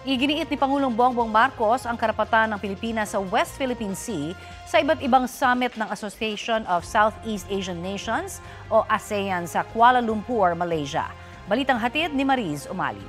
Iginiit ni Pangulong Bongbong Marcos ang karapatan ng Pilipinas sa West Philippine Sea sa iba't ibang summit ng Association of Southeast Asian Nations o ASEAN sa Kuala Lumpur, Malaysia. Balitang hatid ni Mariz Umali.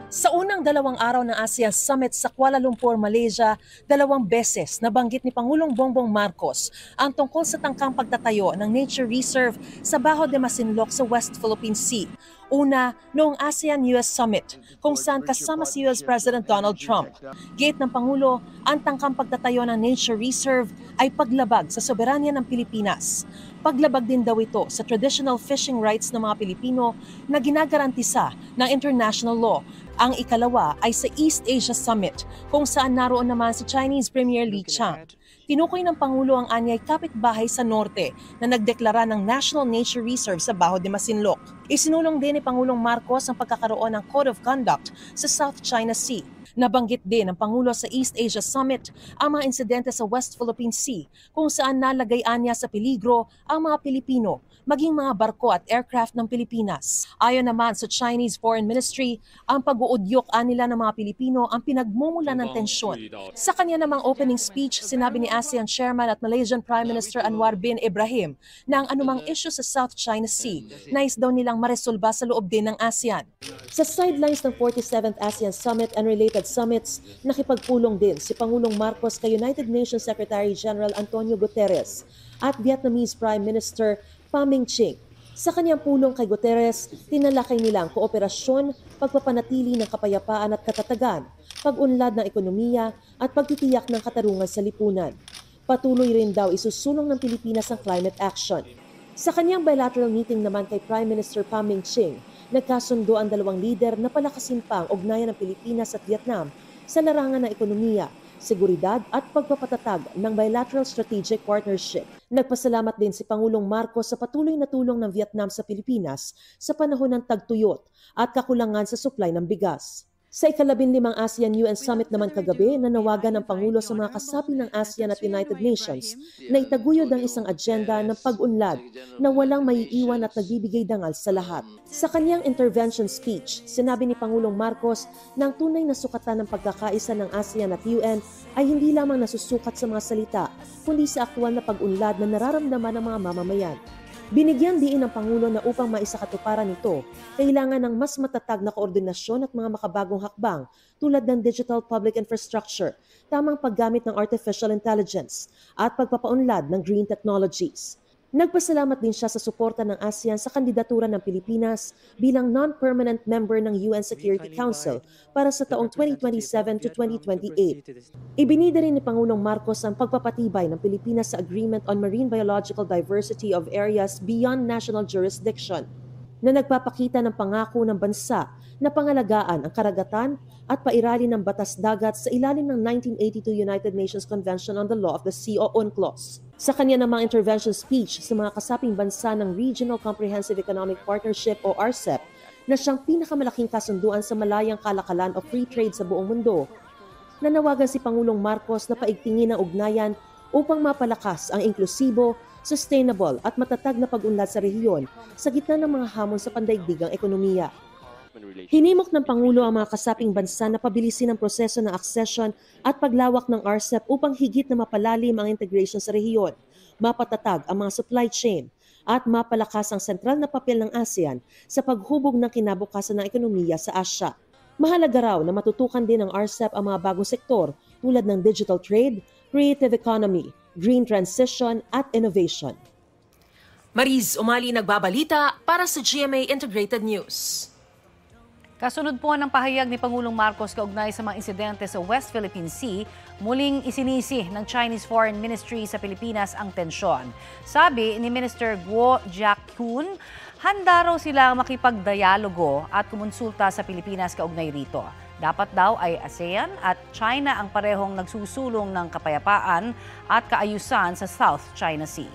Sa unang 2 araw ng ASEAN Summit sa Kuala Lumpur, Malaysia, 2 beses nabanggit ni Pangulong Bongbong Marcos ang tungkol sa tangkang pagtatayo ng nature reserve sa Bajo de Masinloc sa West Philippine Sea. Una, noong ASEAN-US Summit, kung saan kasama si US President Donald Trump. Giit ng Pangulo, ang tangkang pagtatayo ng nature reserve ay paglabag sa soberanya ng Pilipinas. Paglabag din daw ito sa traditional fishing rights ng mga Pilipino na ginagarantisa ng international law. Ang ikalawa ay sa East Asia Summit, kung saan naroon naman si Chinese Premier Li Qiang. Tinukoy ng Pangulo ang anyay kapitbahay sa norte na nagdeklara ng National Nature Reserve sa Bajo de Masinloc. Isinulong din ni Pangulong Marcos ang pagkakaroon ng Code of Conduct sa South China Sea. Nabanggit din ng Pangulo sa East Asia Summit ang mga insidente sa West Philippine Sea kung saan nalagayan niya sa peligro ang mga Pilipino, maging mga barko at aircraft ng Pilipinas. Ayon naman sa Chinese Foreign Ministry, ang pag-uudyok nila ng mga Pilipino ang pinagmumulan ng tensyon. Sa kanya namang opening speech, sinabi ni ASEAN Chairman at Malaysian Prime Minister Anwar bin Ibrahim na ang anumang issue sa South China Sea, nais daw nilang maresolba sa loob din ng ASEAN. Sa sidelines ng 47th ASEAN Summit and related summits, nakipagpulong din si Pangulong Marcos kay United Nations Secretary General Antonio Guterres at Vietnamese Prime Minister Pham Minh Chinh. Sa kanyang pulong kay Guterres, tinalakay nila ang kooperasyon, pagpapanatili ng kapayapaan at katatagan, pag-unlad ng ekonomiya at pagtitiyak ng katarungan sa lipunan. Patuloy rin daw isusulong ng Pilipinas ang climate action. Sa kanyang bilateral meeting naman kay Prime Minister Pham Minh Chinh, nagkasundo ang 2 lider na palakasin pa ang ugnayan ng Pilipinas at Vietnam sa larangan ng ekonomiya, seguridad at pagpapatatag ng bilateral strategic partnership. Nagpasalamat din si Pangulong Marcos sa patuloy na tulong ng Vietnam sa Pilipinas sa panahon ng tagtuyot at kakulangan sa supply ng bigas. Sa ika-15 ASEAN-UN Summit naman kagabi, nanawagan ng Pangulo sa mga kasapi ng ASEAN at United Nations na itaguyod ang isang agenda ng pag-unlad na walang maiiwan at nagbibigay dangal sa lahat. Sa kanyang intervention speech, sinabi ni Pangulong Marcos na ang tunay na sukatan ng pagkakaisa ng ASEAN at UN ay hindi lamang nasusukat sa mga salita, kundi sa aktwal na pag-unlad na nararamdaman ng mga mamamayan. Binigyan diin ng Pangulo na upang maisakatuparan ito, kailangan ng mas matatag na koordinasyon at mga makabagong hakbang tulad ng digital public infrastructure, tamang paggamit ng artificial intelligence, at pagpapaunlad ng green technologies. Nagpasalamat din siya sa suporta ng ASEAN sa kandidatura ng Pilipinas bilang non-permanent member ng UN Security Council para sa taong 2027 to 2028. Ibinida rin ni Pangulong Marcos ang pagpapatibay ng Pilipinas sa Agreement on Marine Biological Diversity of Areas Beyond National Jurisdiction na nagpapakita ng pangako ng bansa na pangalagaan ang karagatan at pairali ng batas dagat sa ilalim ng 1982 United Nations Convention on the Law of the Sea o UNCLOS. Sa kanya namang intervention speech sa mga kasaping bansa ng Regional Comprehensive Economic Partnership o RCEP na siyang pinakamalaking kasunduan sa malayang kalakalan o free trade sa buong mundo, nanawagan si Pangulong Marcos na paigtingin ang ugnayan upang mapalakas ang inklusibo, sustainable at matatag na pag-unlad sa rehiyon sa gitna ng mga hamon sa pandaigdigang ekonomiya. Hinimok ng Pangulo ang mga kasaping bansa na pabilisin ang proseso ng accession at paglawak ng RCEP upang higit na mapalalim ang integration sa rehiyon, mapatatag ang mga supply chain, at mapalakas ang sentral na papel ng ASEAN sa paghubog ng kinabukasan ng ekonomiya sa Asya. Mahalaga raw na matutukan din ng RCEP ang mga bagong sektor tulad ng digital trade, creative economy, green transition at innovation. Mariz Umali nagbabalita para sa GMA Integrated News. Kasunod po ng pahayag ni Pangulong Marcos kaugnay sa mga insidente sa West Philippine Sea, muling isinisi ng Chinese Foreign Ministry sa Pilipinas ang tensyon. Sabi ni Minister Guo Jiakun, handa raw sila makipagdialogo at kumonsulta sa Pilipinas kaugnay rito. Dapat daw ay ASEAN at China ang parehong nagsusulong ng kapayapaan at kaayusan sa South China Sea.